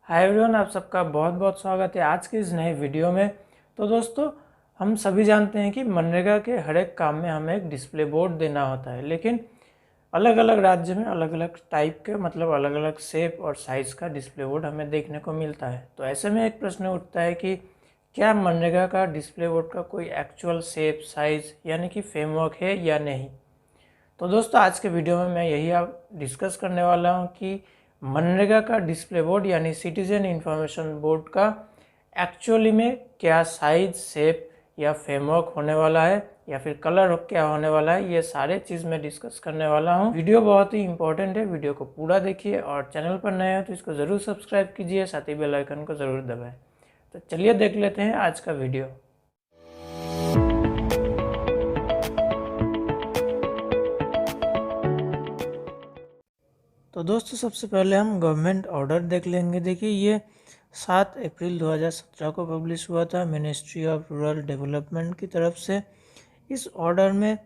Hi everyone, आप सबका बहुत बहुत स्वागत है आज के इस नए वीडियो में। तो दोस्तों, हम सभी जानते हैं कि मनरेगा के हर एक काम में हमें एक डिस्प्ले बोर्ड देना होता है, लेकिन अलग अलग राज्य में अलग अलग टाइप के मतलब अलग अलग शेप और साइज़ का डिस्प्ले बोर्ड हमें देखने को मिलता है। तो ऐसे में एक प्रश्न उठता है कि क्या मनरेगा का डिस्प्ले बोर्ड का कोई एक्चुअल शेप, साइज़ यानी कि फ्रेमवर्क है या नहीं। तो दोस्तों, आज के वीडियो में मैं यही आप डिस्कस करने वाला हूं कि मनरेगा का डिस्प्ले बोर्ड यानी सिटीजन इंफॉर्मेशन बोर्ड का एक्चुअली में क्या साइज, शेप या फ्रेमवर्क होने वाला है या फिर कलर क्या होने वाला है, ये सारे चीज़ मैं डिस्कस करने वाला हूं। वीडियो बहुत ही इंपॉर्टेंट है, वीडियो को पूरा देखिए और चैनल पर नए हो तो इसको ज़रूर सब्सक्राइब कीजिए, साथ ही बेल आइकन को ज़रूर दबाएं। तो चलिए देख लेते हैं आज का वीडियो। तो दोस्तों, सबसे पहले हम गवर्नमेंट ऑर्डर देख लेंगे। देखिए, ये 7 अप्रैल 2017 को पब्लिश हुआ था मिनिस्ट्री ऑफ रूरल डेवलपमेंट की तरफ से। इस ऑर्डर में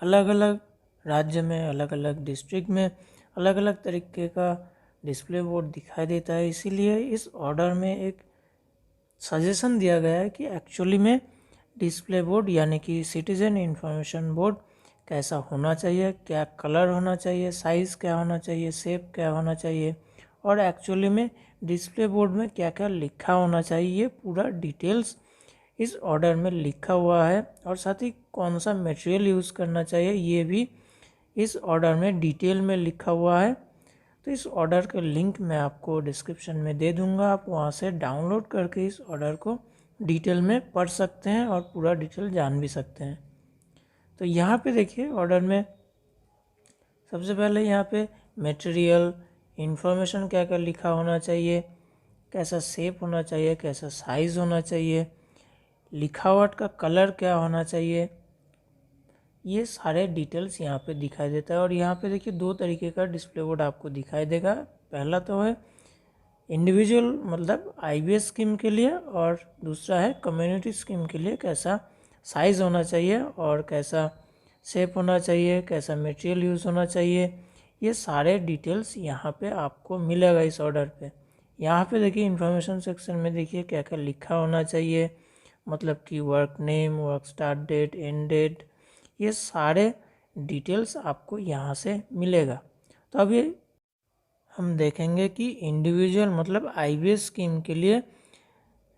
अलग अलग राज्य में, अलग अलग डिस्ट्रिक्ट में अलग अलग तरीके का डिस्प्ले बोर्ड दिखाई देता है। इसीलिए इस ऑर्डर में एक सजेशन दिया गया है कि एक्चुअली में डिस्प्ले बोर्ड यानी कि सिटीजन इंफॉर्मेशन बोर्ड कैसा होना चाहिए, क्या कलर होना चाहिए, साइज़ क्या होना चाहिए, शेप क्या होना चाहिए और एक्चुअली में डिस्प्ले बोर्ड में क्या क्या लिखा होना चाहिए, ये पूरा डिटेल्स इस ऑर्डर में लिखा हुआ है। और साथ ही कौन सा मटेरियल यूज़ करना चाहिए ये भी इस ऑर्डर में डिटेल में लिखा हुआ है। तो इस ऑर्डर का लिंक मैं आपको डिस्क्रिप्शन में दे दूंगा, आप वहां से डाउनलोड करके इस ऑर्डर को डिटेल में पढ़ सकते हैं और पूरा डिटेल जान भी सकते हैं। तो यहाँ पे देखिए, ऑर्डर में सबसे पहले यहाँ पे मटेरियल इंफॉर्मेशन क्या क्या लिखा होना चाहिए, कैसा शेप होना चाहिए, कैसा साइज़ होना चाहिए, लिखावट का कलर क्या होना चाहिए, ये सारे डिटेल्स यहाँ पे दिखाई देता है। और यहाँ पे देखिए 2 तरीके का डिस्प्ले बोर्ड आपको दिखाई देगा। पहला तो है इंडिविजुअल मतलब IBS स्कीम के लिए, और दूसरा है कम्युनिटी स्कीम के लिए कैसा साइज़ होना चाहिए और कैसा शेप होना चाहिए, कैसा मटेरियल यूज़ होना चाहिए, ये सारे डिटेल्स यहाँ पे आपको मिलेगा इस ऑर्डर पे। यहाँ पे देखिए इंफॉर्मेशन सेक्शन में देखिए क्या क्या लिखा होना चाहिए, मतलब कि work name, work start date, end date, ये सारे डिटेल्स आपको यहाँ से मिलेगा। तो अभी हम देखेंगे कि इंडिविजुअल मतलब IBS स्कीम के लिए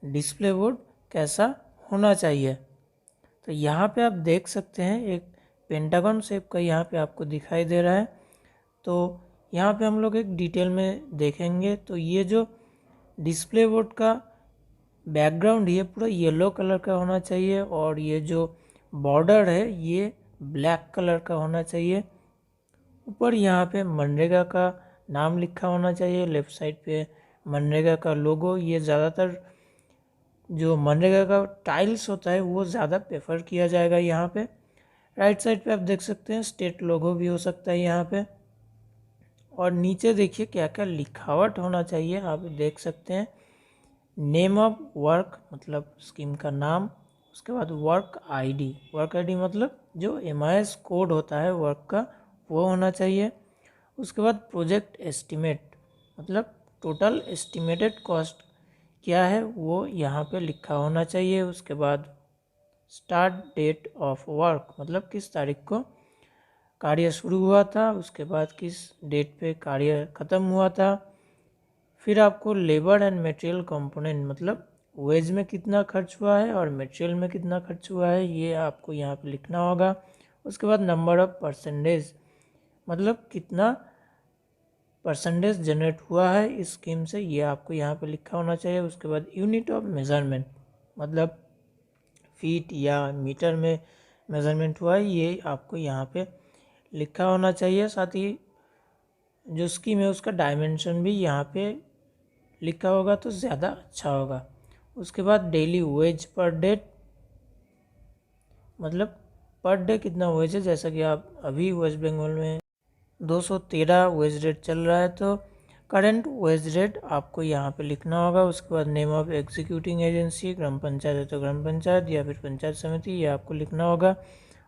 डिस्प्ले बोर्ड कैसा होना चाहिए। तो यहाँ पे आप देख सकते हैं एक पेंटागन शेप का यहाँ पे आपको दिखाई दे रहा है। तो यहाँ पे हम लोग एक डिटेल में देखेंगे तो ये जो डिस्प्ले बोर्ड का बैकग्राउंड ये पूरा येलो कलर का होना चाहिए और ये जो बॉर्डर है ये ब्लैक कलर का होना चाहिए। ऊपर यहाँ पे मनरेगा का नाम लिखा होना चाहिए, लेफ़्ट साइड पे मनरेगा का लोगो। ये ज़्यादातर जो मनरेगा का टाइल्स होता है वो ज़्यादा प्रेफर किया जाएगा यहाँ पे। राइट साइड पे आप देख सकते हैं स्टेट लोगो भी हो सकता है यहाँ पे। और नीचे देखिए क्या क्या लिखावट होना चाहिए, आप देख सकते हैं नेम ऑफ वर्क मतलब स्कीम का नाम, उसके बाद वर्क आईडी, वर्क आईडी मतलब जो MIS कोड होता है वर्क का वो होना चाहिए। उसके बाद प्रोजेक्ट एस्टिमेट मतलब टोटल एस्टिमेटेड कॉस्ट क्या है वो यहाँ पे लिखा होना चाहिए। उसके बाद स्टार्ट डेट ऑफ वर्क मतलब किस तारीख को कार्य शुरू हुआ था, उसके बाद किस डेट पे कार्य ख़त्म हुआ था। फिर आपको लेबर एंड मटेरियल कंपोनेंट मतलब वेज में कितना खर्च हुआ है और मटेरियल में कितना खर्च हुआ है ये आपको यहाँ पे लिखना होगा। उसके बाद नंबर ऑफ परसेंटेज मतलब कितना परसेंटेज जनरेट हुआ है इस स्कीम से, ये आपको यहाँ पे लिखा होना चाहिए। उसके बाद यूनिट ऑफ मेजरमेंट मतलब फीट या मीटर में मेजरमेंट हुआ है, ये आपको यहाँ पे लिखा होना चाहिए। साथ ही जो स्कीम है उसका डायमेंशन भी यहाँ पे लिखा होगा तो ज़्यादा अच्छा होगा। उसके बाद डेली वेज पर डे मतलब पर डे कितना वेज है, जैसा कि आप अभी वेस्ट बंगाल में 213 वेज रेट चल रहा है तो करंट वेज रेट आपको यहाँ पे लिखना होगा। उसके बाद नेम ऑफ एग्जीक्यूटिंग एजेंसी, ग्राम पंचायत है तो ग्राम पंचायत या फिर पंचायत समिति, ये आपको लिखना होगा।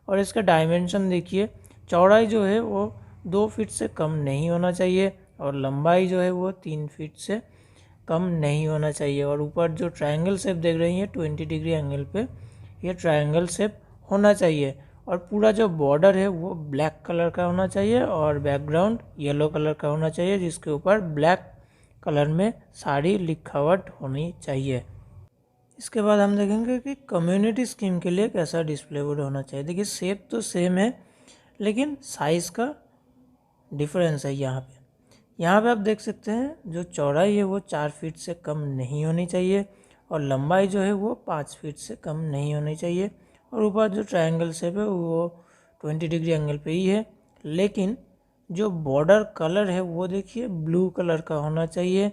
और इसका डायमेंशन देखिए, चौड़ाई जो है वो 2 फीट से कम नहीं होना चाहिए और लंबाई जो है वो 3 फीट से कम नहीं होना चाहिए। और ऊपर जो ट्रायंगल शेप देख रही हैं 20 डिग्री एंगल पे, ये ट्रायंगल शेप होना चाहिए। और पूरा जो बॉर्डर है वो ब्लैक कलर का होना चाहिए और बैकग्राउंड येलो कलर का होना चाहिए, जिसके ऊपर ब्लैक कलर में सारी लिखावट होनी चाहिए। इसके बाद हम देखेंगे कि कम्युनिटी स्कीम के लिए कैसा डिस्प्ले बोर्ड होना चाहिए। देखिए शेप तो सेम है, लेकिन साइज़ का डिफरेंस है। यहाँ पे आप देख सकते हैं जो चौड़ाई है वो 4 फीट से कम नहीं होनी चाहिए और लंबाई जो है वो 5 फीट से कम नहीं होनी चाहिए। और ऊपर जो ट्रायंगल शेप है वो 20 डिग्री एंगल पे ही है, लेकिन जो बॉर्डर कलर है वो देखिए ब्लू कलर का होना चाहिए।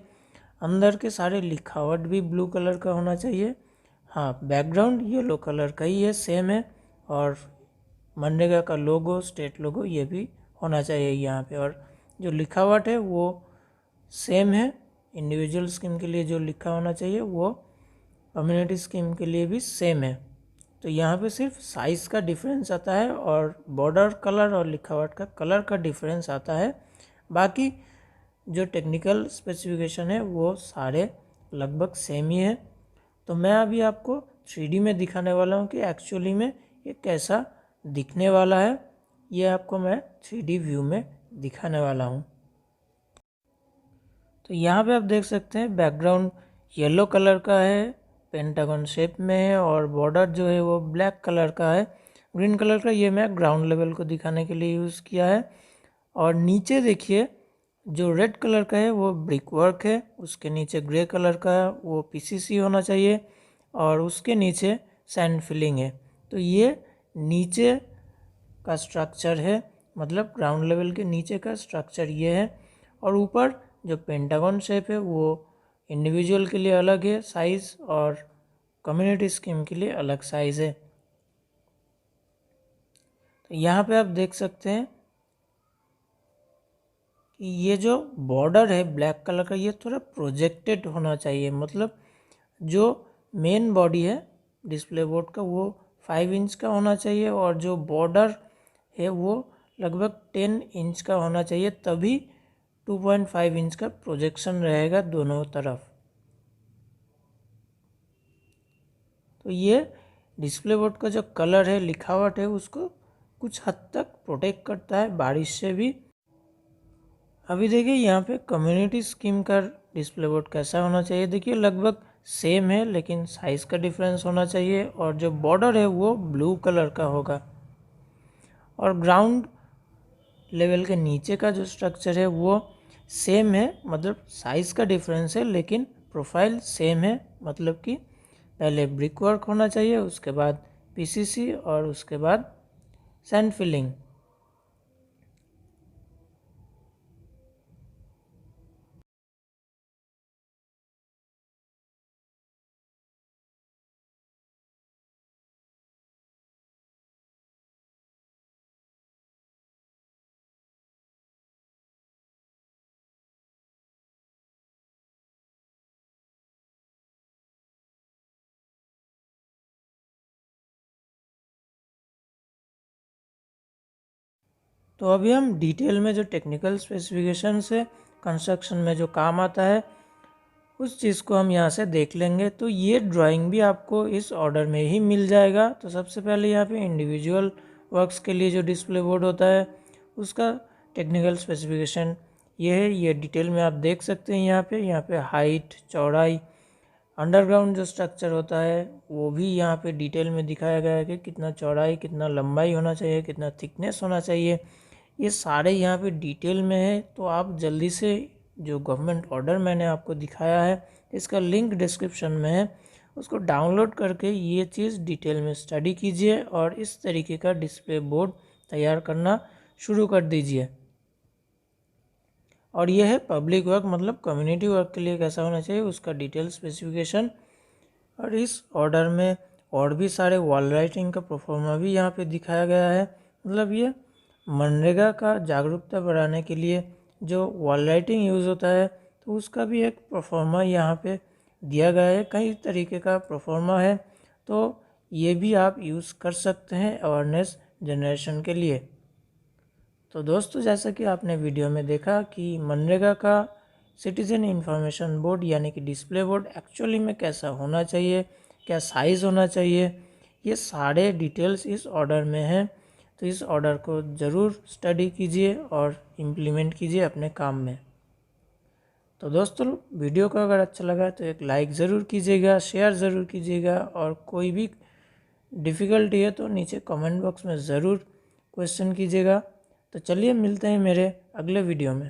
अंदर के सारे लिखावट भी ब्लू कलर का होना चाहिए। हाँ, बैकग्राउंड येलो कलर का ही है, सेम है। और मनरेगा का लोगो, स्टेट लोगो, ये भी होना चाहिए यहाँ पे। और जो लिखावट है वो सेम है। इंडिविजुअल स्कीम के लिए जो लिखा होना चाहिए वो कम्युनिटी स्कीम के लिए भी सेम है। तो यहाँ पे सिर्फ साइज़ का डिफरेंस आता है और बॉर्डर कलर और लिखावट का कलर का डिफरेंस आता है। बाकी जो टेक्निकल स्पेसिफिकेशन है वो सारे लगभग सेम ही है। तो मैं अभी आपको 3D में दिखाने वाला हूँ कि एक्चुअली में ये कैसा दिखने वाला है। ये आपको मैं 3D व्यू में दिखाने वाला हूँ। तो यहाँ पे आप देख सकते हैं बैकग्राउंड येलो कलर का है, पेंटागन शेप में है और बॉर्डर जो है वो ब्लैक कलर का है। ग्रीन कलर का ये मैं ग्राउंड लेवल को दिखाने के लिए यूज़ किया है। और नीचे देखिए जो रेड कलर का है वो ब्रिक वर्क है, उसके नीचे ग्रे कलर का वो पीसीसी होना चाहिए और उसके नीचे सैंड फिलिंग है। तो ये नीचे का स्ट्रक्चर है, मतलब ग्राउंड लेवल के नीचे का स्ट्रक्चर ये है। और ऊपर जो पेंटागन शेप है वो इंडिविजुअल के लिए अलग है साइज़ और कम्युनिटी स्कीम के लिए अलग साइज़ है। तो यहाँ पे आप देख सकते हैं कि ये जो बॉर्डर है ब्लैक कलर का ये थोड़ा प्रोजेक्टेड होना चाहिए। मतलब जो मेन बॉडी है डिस्प्ले बोर्ड का वो 5 इंच का होना चाहिए और जो बॉर्डर है वो लगभग 10 इंच का होना चाहिए, तभी 2.5 इंच का प्रोजेक्शन रहेगा दोनों तरफ। तो ये डिस्प्ले बोर्ड का जो कलर है, लिखावट है, उसको कुछ हद तक प्रोटेक्ट करता है बारिश से भी। अभी देखिए यहाँ पे कम्युनिटी स्कीम का डिस्प्ले बोर्ड कैसा होना चाहिए। देखिए लगभग सेम है, लेकिन साइज़ का डिफरेंस होना चाहिए और जो बॉर्डर है वो ब्लू कलर का होगा। और ग्राउंड लेवल के नीचे का जो स्ट्रक्चर है वो सेम है, मतलब साइज़ का डिफरेंस है लेकिन प्रोफाइल सेम है। मतलब कि पहले ब्रिक वर्क होना चाहिए, उसके बाद पीसीसी और उसके बाद सैंड फिलिंग। तो अभी हम डिटेल में जो टेक्निकल स्पेसिफिकेशन से कंस्ट्रक्शन में जो काम आता है उस चीज़ को हम यहाँ से देख लेंगे। तो ये ड्राइंग भी आपको इस ऑर्डर में ही मिल जाएगा। तो सबसे पहले यहाँ पे इंडिविजुअल वर्क्स के लिए जो डिस्प्ले बोर्ड होता है उसका टेक्निकल स्पेसिफिकेशन ये है, ये डिटेल में आप देख सकते हैं। यहाँ पे हाइट, चौड़ाई, अंडरग्राउंड जो स्ट्रक्चर होता है वो भी यहाँ पे डिटेल में दिखाया गया है कि कितना चौड़ाई, कितना लंबाई होना चाहिए, कितना थिकनेस होना चाहिए। ये सारे यहाँ पे डिटेल में है। तो आप जल्दी से जो गवर्नमेंट ऑर्डर मैंने आपको दिखाया है इसका लिंक डिस्क्रिप्शन में है, उसको डाउनलोड करके ये चीज़ डिटेल में स्टडी कीजिए और इस तरीके का डिस्प्ले बोर्ड तैयार करना शुरू कर दीजिए। और यह है पब्लिक वर्क, मतलब कम्युनिटी वर्क के लिए कैसा होना चाहिए उसका डिटेल स्पेसिफिकेशन। और इस ऑर्डर में और भी सारे वॉल राइटिंग का परफॉर्मा भी यहाँ पे दिखाया गया है। मतलब ये मनरेगा का जागरूकता बढ़ाने के लिए जो वॉल राइटिंग यूज़ होता है तो उसका भी एक परफॉर्मा यहाँ पे दिया गया है। कई तरीके का परफॉर्मा है, तो ये भी आप यूज़ कर सकते हैं अवेयरनेस जनरेशन के लिए। तो दोस्तों जैसा कि आपने वीडियो में देखा कि मनरेगा का सिटीजन इंफॉर्मेशन बोर्ड यानी कि डिस्प्ले बोर्ड एक्चुअली में कैसा होना चाहिए, क्या साइज़ होना चाहिए, ये सारे डिटेल्स इस ऑर्डर में हैं। तो इस ऑर्डर को ज़रूर स्टडी कीजिए और इम्प्लीमेंट कीजिए अपने काम में। तो दोस्तों, वीडियो को अगर अच्छा लगा तो एक लाइक ज़रूर कीजिएगा, शेयर ज़रूर कीजिएगा, और कोई भी डिफ़िकल्टी है तो नीचे कमेंट बॉक्स में ज़रूर क्वेश्चन कीजिएगा। तो चलिए मिलते हैं मेरे अगले वीडियो में।